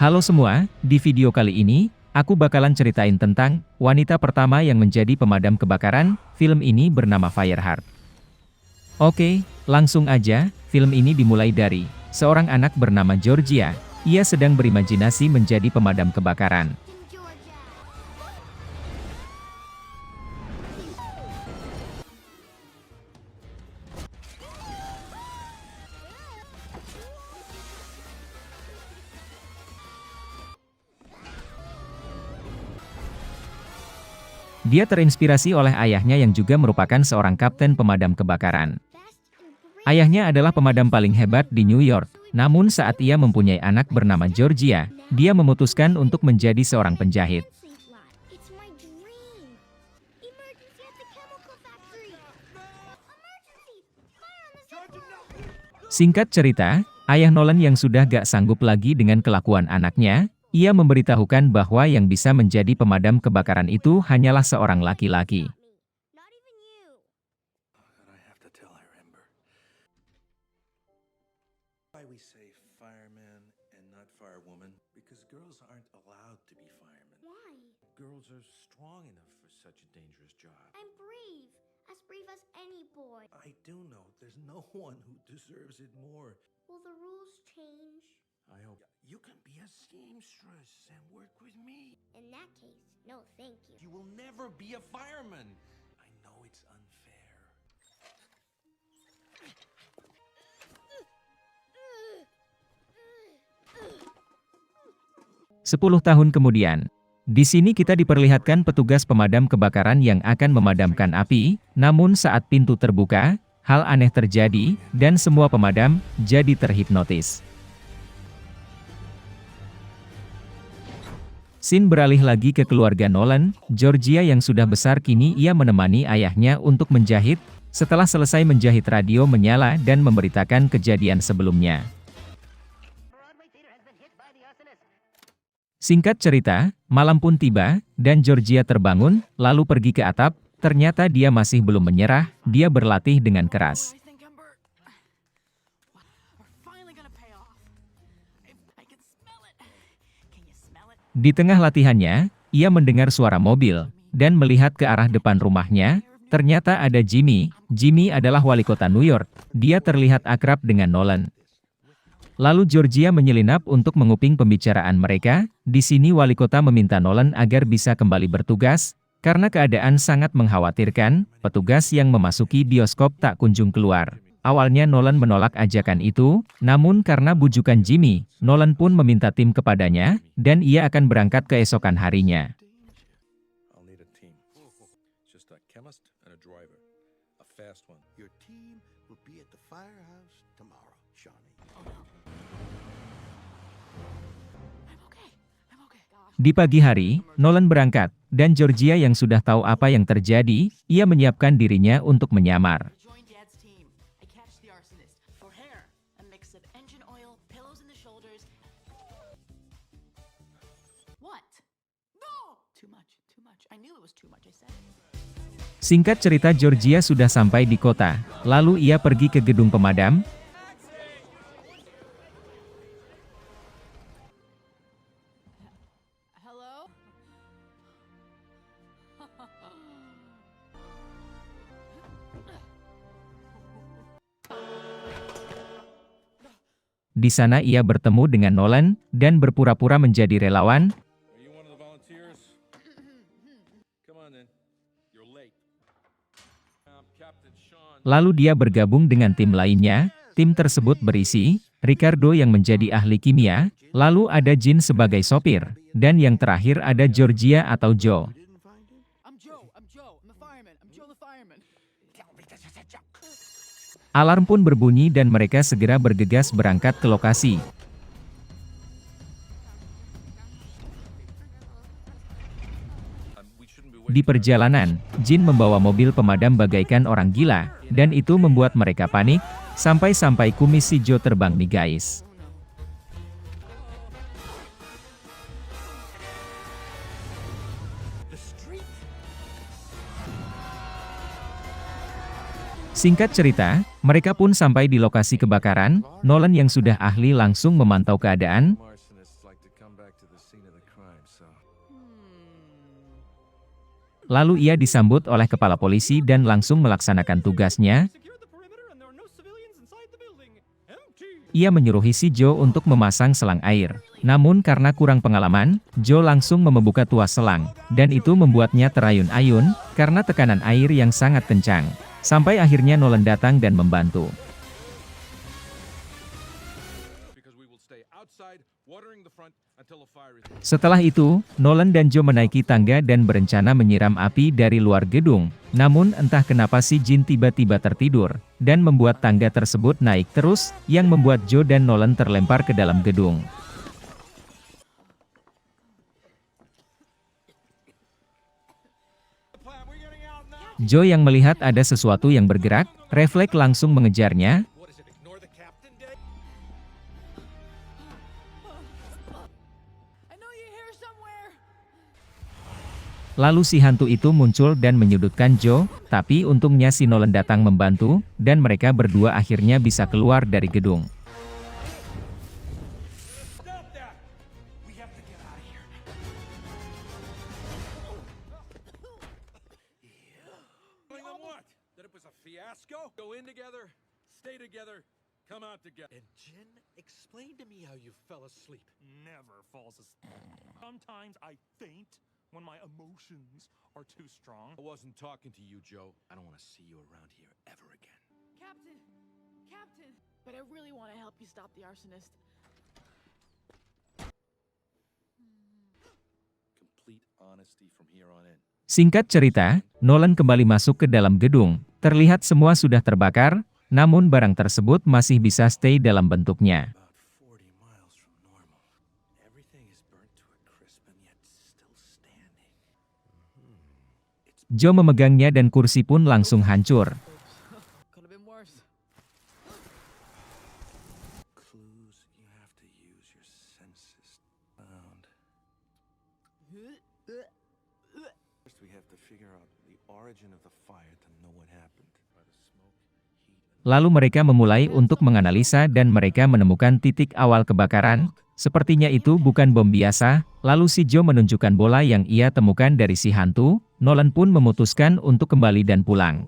Halo semua, di video kali ini, aku bakalan ceritain tentang wanita pertama yang menjadi pemadam kebakaran. Film ini bernama Fireheart. Oke, langsung aja, film ini dimulai dari seorang anak bernama Georgia. Ia sedang berimajinasi menjadi pemadam kebakaran. Dia terinspirasi oleh ayahnya yang juga merupakan seorang kapten pemadam kebakaran. Ayahnya adalah pemadam paling hebat di New York, namun saat ia mempunyai anak bernama Georgia, dia memutuskan untuk menjadi seorang penjahit. Singkat cerita, ayah Nolan yang sudah gak sanggup lagi dengan kelakuan anaknya, ia memberitahukan bahwa yang bisa menjadi pemadam kebakaran itu hanyalah seorang laki-laki. Will the rules change? I hope you can be a seamstress and work with me. In that case, no thank you. You will never be a fireman. I know it's unfair. 10 tahun kemudian. Di sini kita diperlihatkan petugas pemadam kebakaran yang akan memadamkan api, namun saat pintu terbuka, hal aneh terjadi, dan semua pemadam jadi terhipnotis. Scene beralih lagi ke keluarga Nolan. Georgia yang sudah besar kini ia menemani ayahnya untuk menjahit. Setelah selesai menjahit, radio menyala dan memberitakan kejadian sebelumnya. Singkat cerita, malam pun tiba, dan Georgia terbangun, lalu pergi ke atap. Ternyata dia masih belum menyerah, dia berlatih dengan keras. Di tengah latihannya, ia mendengar suara mobil, dan melihat ke arah depan rumahnya. Ternyata ada Jimmy. Jimmy adalah wali kota New York. Dia terlihat akrab dengan Nolan. Lalu Georgia menyelinap untuk menguping pembicaraan mereka. Di sini wali kota meminta Nolan agar bisa kembali bertugas, karena keadaan sangat mengkhawatirkan. Petugas yang memasuki bioskop tak kunjung keluar. Awalnya Nolan menolak ajakan itu, namun karena bujukan Jimmy, Nolan pun meminta tim kepadanya, dan ia akan berangkat keesokan harinya. Di pagi hari, Nolan berangkat, dan Georgia yang sudah tahu apa yang terjadi, ia menyiapkan dirinya untuk menyamar. Singkat cerita, Georgia sudah sampai di kota, lalu ia pergi ke gedung pemadam. Di sana ia bertemu dengan Nolan, dan berpura-pura menjadi relawan. Lalu dia bergabung dengan tim lainnya. Tim tersebut berisi Ricardo yang menjadi ahli kimia, lalu ada Jean sebagai sopir, dan yang terakhir ada Georgia atau Joe. Alarm pun berbunyi dan mereka segera bergegas berangkat ke lokasi. Di perjalanan, Jean membawa mobil pemadam bagaikan orang gila, dan itu membuat mereka panik, sampai-sampai kumis si Joe terbang nih guys. Singkat cerita, Mereka pun sampai di lokasi kebakaran. Nolan yang sudah ahli langsung memantau keadaan. Arsonists like to come back to the scene of the crime, so Lalu ia disambut oleh kepala polisi dan langsung melaksanakan tugasnya. Ia menyuruhi si Joe untuk memasang selang air. Namun karena kurang pengalaman, Joe langsung membuka tuas selang, dan itu membuatnya terayun-ayun, karena tekanan air yang sangat kencang. Sampai akhirnya Nolan datang dan membantu. because we will stay outside watering the front until the fire is Setelah itu, Nolan dan Joe menaiki tangga dan berencana menyiram api dari luar gedung. Namun entah kenapa si Jin tiba-tiba tertidur, dan membuat tangga tersebut naik terus, yang membuat Joe dan Nolan terlempar ke dalam gedung. Joe yang melihat ada sesuatu yang bergerak, refleks langsung mengejarnya. what is it, ignore the captain day? Lalu si hantu itu muncul dan menyudutkan Joe, tapi untungnya si Nolan datang membantu, dan mereka berdua akhirnya bisa keluar dari gedung. Stop that! We have to get out of here. Telling them what? That it was a fiasco? Go in together, stay together, come out together. And Jin, explain to me how you fell asleep. Never falls asleep. Sometimes I faint when my emotions are too strong. I wasn't talking to you, Joe. I don't want to see you around here ever again. Captain! Captain! But I really want to help you stop the arsonist. Complete honesty from here on in. Singkat cerita, Nolan kembali masuk ke dalam gedung. Terlihat semua sudah terbakar, namun barang tersebut masih bisa stay dalam bentuknya. About 40 miles from normal. Everything is burnt to a crisp and yet still standing. Joe memegangnya dan kursi pun langsung hancur. Could have been worse. Clues, you have to use your senses. Found. First, we have to figure out the origin of the fire to know what happened. By the smoke, heat, and Lalu mereka memulai untuk menganalisa dan mereka menemukan titik awal kebakaran. Sepertinya itu bukan bom biasa. Lalu si Joe menunjukkan bola yang ia temukan dari si hantu. Nolan pun memutuskan untuk kembali dan pulang.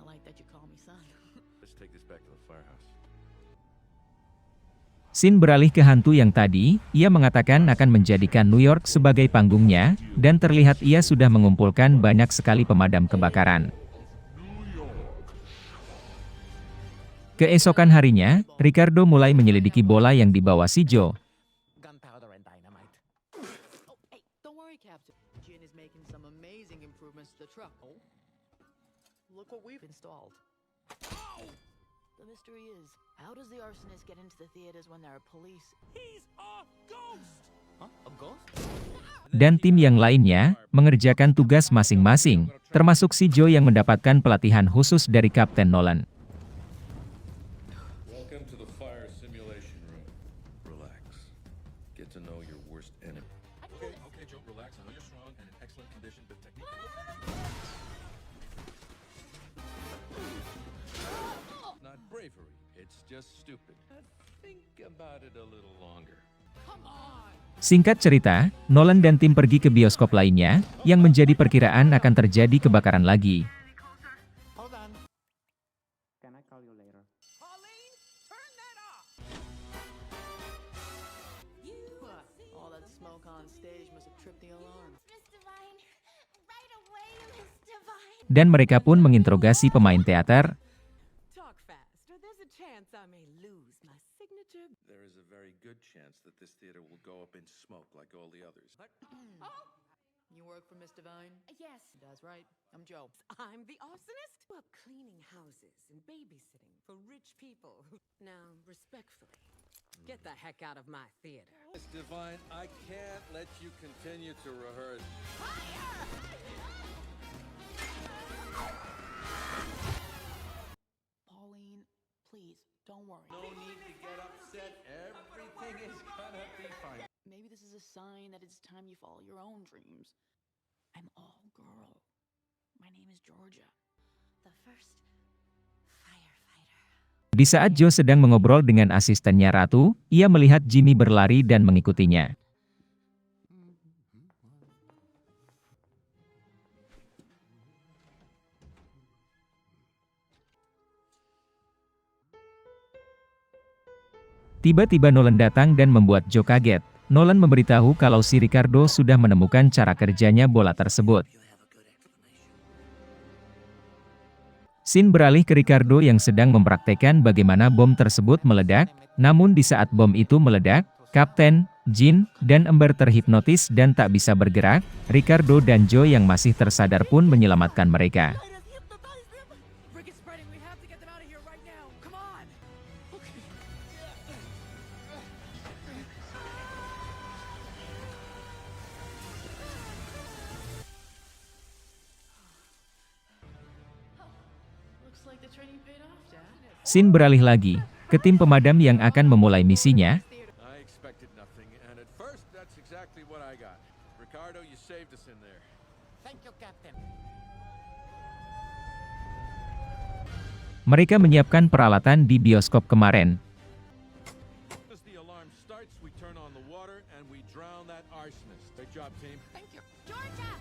I like that you call me son. let's take this back to the firehouse. Scene beralih ke hantu yang tadi. Ia mengatakan akan menjadikan New York sebagai panggungnya, dan terlihat ia sudah mengumpulkan banyak sekali pemadam kebakaran. Keesokan harinya, Ricardo mulai menyelidiki bola yang dibawa si Joe. Gunpowder and dynamite. Oh, hey, don't worry, Captain. Jin is making some amazing improvements to the truck. Oh? Look what we've installed. The mystery is, how does the arsonist get into the theaters when there are police? He's a ghost! Huh? A ghost? Dan tim yang lainnya, mengerjakan tugas masing-masing, termasuk si Joe yang mendapatkan pelatihan khusus dari Kapten Nolan. Welcome to the fire simulation room. Relax. Get to know your worst enemy. Okay, Joe, relax. I know you're strong and in excellent condition, but technique. Not bravery, it's just stupid. Think about it a little longer. Singkat cerita, Nolan dan tim pergi ke bioskop lainnya, yang menjadi perkiraan akan terjadi kebakaran lagi. Hold on. Can I call you later? What? All that smoke on stage must have tripped the alarm. Miss Divine, right away, Miss Divine. Dan mereka pun menginterogasi pemain teater. Talk fast, or there's a chance I may lose my signature. There is a very good chance that this theater will go up in smoke like all the others. You work for Miss Divine? Yes. That's right. I'm Joe. I'm the arsonist. Up cleaning houses and babysitting for rich people. Now, respectfully, get the heck out of my theater. Miss Divine, I can't let you continue to rehearse. Pauline, please, don't worry. No need to get upset. Everything is gonna be fine. Maybe this is a sign that it's time you follow your own dreams. I'm all girl. My name is Georgia. The first firefighter. Di saat Joe sedang mengobrol dengan asistennya Ratu, ia melihat Jimmy berlari dan mengikutinya. Tiba-tiba Nolan datang dan membuat Joe kaget. Nolan memberitahu kalau si Ricardo sudah menemukan cara kerjanya bola tersebut. Scene beralih ke Ricardo yang sedang mempraktekkan bagaimana bom tersebut meledak, namun di saat bom itu meledak, Kapten, Jin, dan Ember terhipnotis dan tak bisa bergerak. Ricardo dan Joe yang masih tersadar pun menyelamatkan mereka. Rick is spreading. We have to get them out of here right now. Come on. Okay. Looks like the training paid off, Dad. Scene beralih lagi ke tim pemadam yang akan memulai misinya. I expected nothing, and at first, that's exactly what I got. Ricardo, you saved us in there. Thank you, Captain. Mereka menyiapkan peralatan di bioskop kemarin. As the alarm starts, we turn on the water and we drown that arsonist. Great job, team. Thank you. Georgia!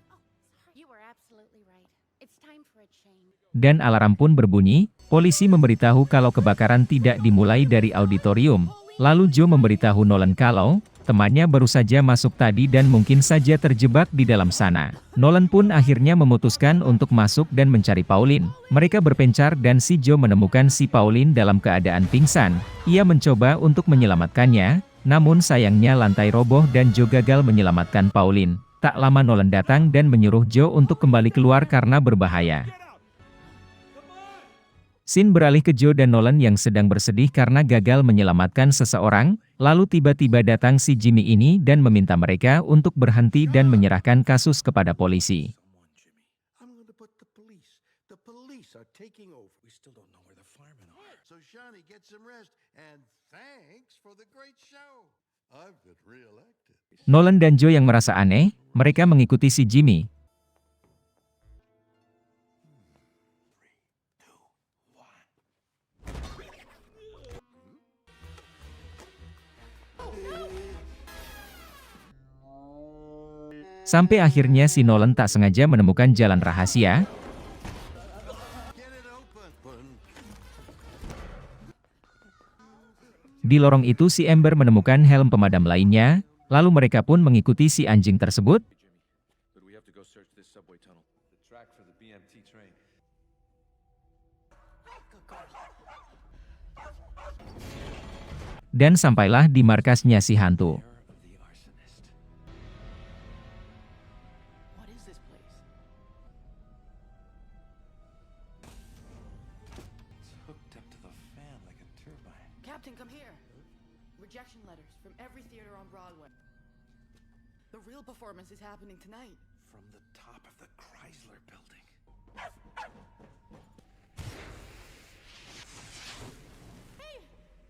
Oh, sorry. You were absolutely right. It's time for a change. Dan alarm pun berbunyi. Polisi memberitahu kalau kebakaran tidak dimulai dari auditorium. Lalu Joe memberitahu Nolan kalau temannya baru saja masuk tadi dan mungkin saja terjebak di dalam sana. Nolan pun akhirnya memutuskan untuk masuk dan mencari Pauline. Mereka berpencar dan si Joe menemukan si Pauline dalam keadaan pingsan. Ia mencoba untuk menyelamatkannya, namun sayangnya lantai roboh dan Joe gagal menyelamatkan Pauline. Tak lama Nolan datang dan menyuruh Joe untuk kembali keluar karena berbahaya. Scene beralih ke Joe dan Nolan yang sedang bersedih karena gagal menyelamatkan seseorang, lalu tiba-tiba datang si Jimmy ini dan meminta mereka untuk berhenti dan menyerahkan kasus kepada polisi. I'm going to put the police. The police are taking over. We still don't know where the firemen are. So Shawnee gets some rest, and thanks for the great show. I've been reelected. Nolan dan Joe yang merasa aneh, mereka mengikuti si Jimmy. Sampai akhirnya si Nolan tak sengaja menemukan jalan rahasia. Get it open. Di lorong itu si Ember menemukan helm pemadam lainnya, lalu mereka pun mengikuti si anjing tersebut. But we have to go search this subway tunnel. The track for the BMT train. Dan sampailah di markasnya si hantu. Of the arsonist. What is this place? It's hooked up to the fan like a turbine. Captain, come here. Rejection letters from every theater on Broadway. The real performance is happening tonight. From the top of the Chrysler building. Hey,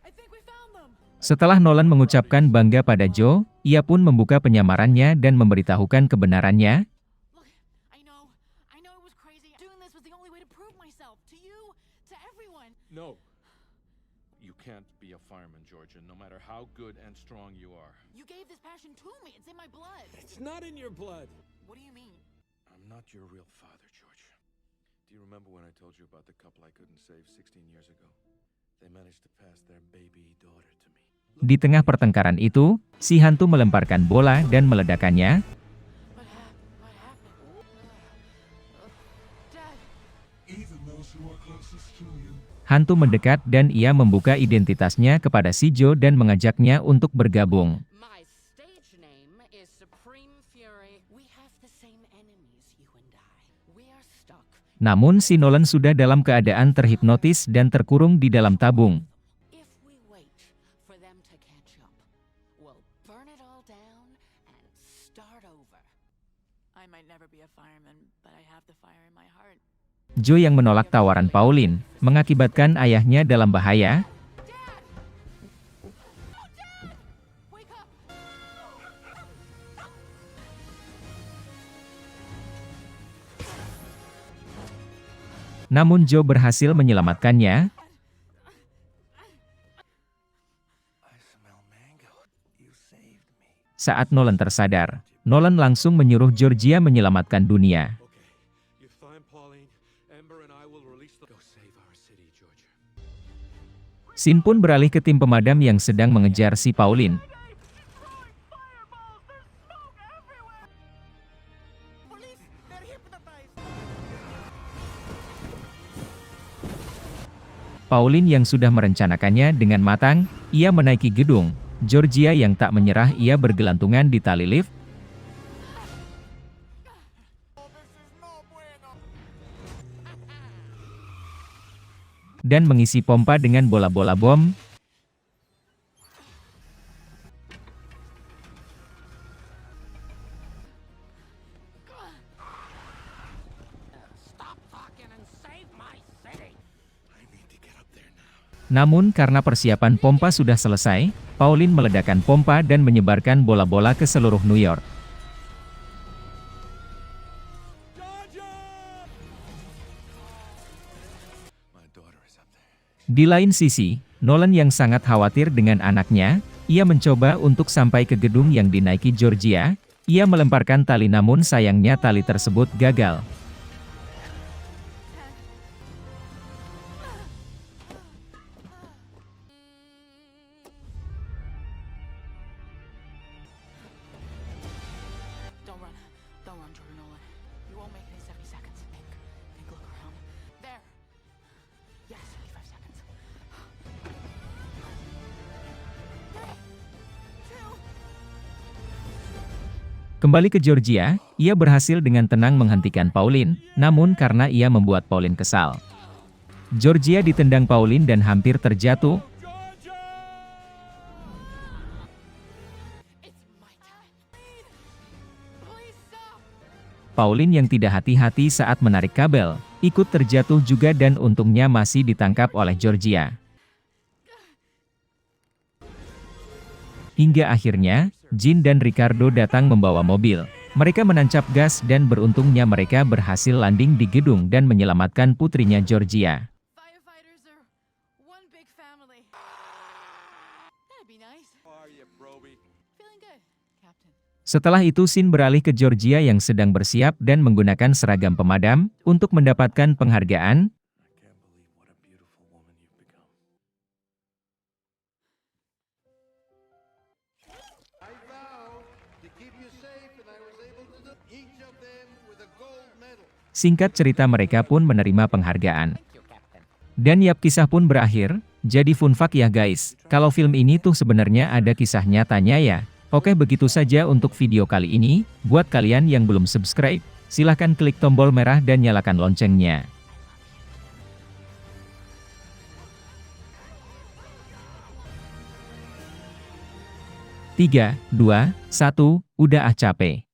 I think we found them. Setelah Nolan mengucapkan bangga pada Joe, ia pun membuka penyamarannya dan memberitahukan kebenarannya. Look, I know it was crazy. Doing this was the only way to prove myself to you, to everyone. No. You can't be a fireman, Georgia, no matter how good and strong you are. You gave this passion to me. It's in my blood. It's not in your blood. What do you mean? I'm not your real father, Georgia. Do you remember when I told you about the couple I couldn't save 16 years ago? They managed to pass their baby daughter to me. Di tengah pertengkaran itu, si hantu melemparkan bola dan meledakannya. What happened? Dad. Hantu mendekat dan ia membuka identitasnya kepada si Joe dan mengajaknya untuk bergabung. My stage name is Supreme Fury. We have the same enemies, you and I. We are stuck. Namun si Nolan sudah dalam keadaan terhipnotis dan terkurung di dalam tabung. If we wait for them to catch up, we'll burn it all down and start over. I might never be a fireman, but I have the fire in my heart. Joe yang menolak tawaran Pauline, mengakibatkan ayahnya dalam bahaya. Wake up! Namun Joe berhasil menyelamatkannya. Saat Nolan tersadar, Nolan langsung menyuruh Georgia menyelamatkan dunia. Okay, you find Pauline, Ember and I will release the... Go save our city, Georgia. Sin pun beralih ke tim pemadam yang sedang mengejar si Pauline. Pauline yang sudah merencanakannya dengan matang, ia menaiki gedung. Georgia yang tak menyerah, ia bergelantungan di tali lift. Dan mengisi pompa dengan bola-bola bom. Stop talking and save my city. I need to get up there now. Namun karena persiapan pompa sudah selesai, Pauline meledakkan pompa dan menyebarkan bola-bola ke seluruh New York. My daughter is up there. Di lain sisi, Nolan yang sangat khawatir dengan anaknya, ia mencoba untuk sampai ke gedung yang dinaiki Georgia. Ia melemparkan tali namun sayangnya tali tersebut gagal. Don't run, Jordan Nolan. You won't make it in 70 seconds. Think, look around. There. Yes, 75 seconds. 3, 2. Kembali ke Georgia, ia berhasil dengan tenang menghentikan Pauline, namun karena ia membuat Pauline kesal. Georgia ditendang Pauline dan hampir terjatuh. It's my time. Please stop. Pauline yang tidak hati-hati saat menarik kabel, ikut terjatuh juga dan untungnya masih ditangkap oleh Georgia. Hingga akhirnya, Jean dan Ricardo datang membawa mobil. Mereka menancap gas dan beruntungnya mereka berhasil landing di gedung dan menyelamatkan putrinya Georgia. Firefighters are one big family. That'd be nice. How are you, Broby? Feeling good, Captain. Setelah itu Sin beralih ke Georgia yang sedang bersiap dan menggunakan seragam pemadam untuk mendapatkan penghargaan. I can't believe what a beautiful woman you've become. I vowed to keep you safe, and I was able to do each of them with a gold medal. Singkat cerita mereka pun menerima penghargaan. Dan yap, kisah pun berakhir. Jadi fun fact ya guys, kalau film ini tuh sebenarnya ada kisah nyatanya ya. Oke, begitu saja untuk video kali ini. Buat kalian yang belum subscribe, silahkan klik tombol merah dan nyalakan loncengnya. 3, 2, 1, udah capek.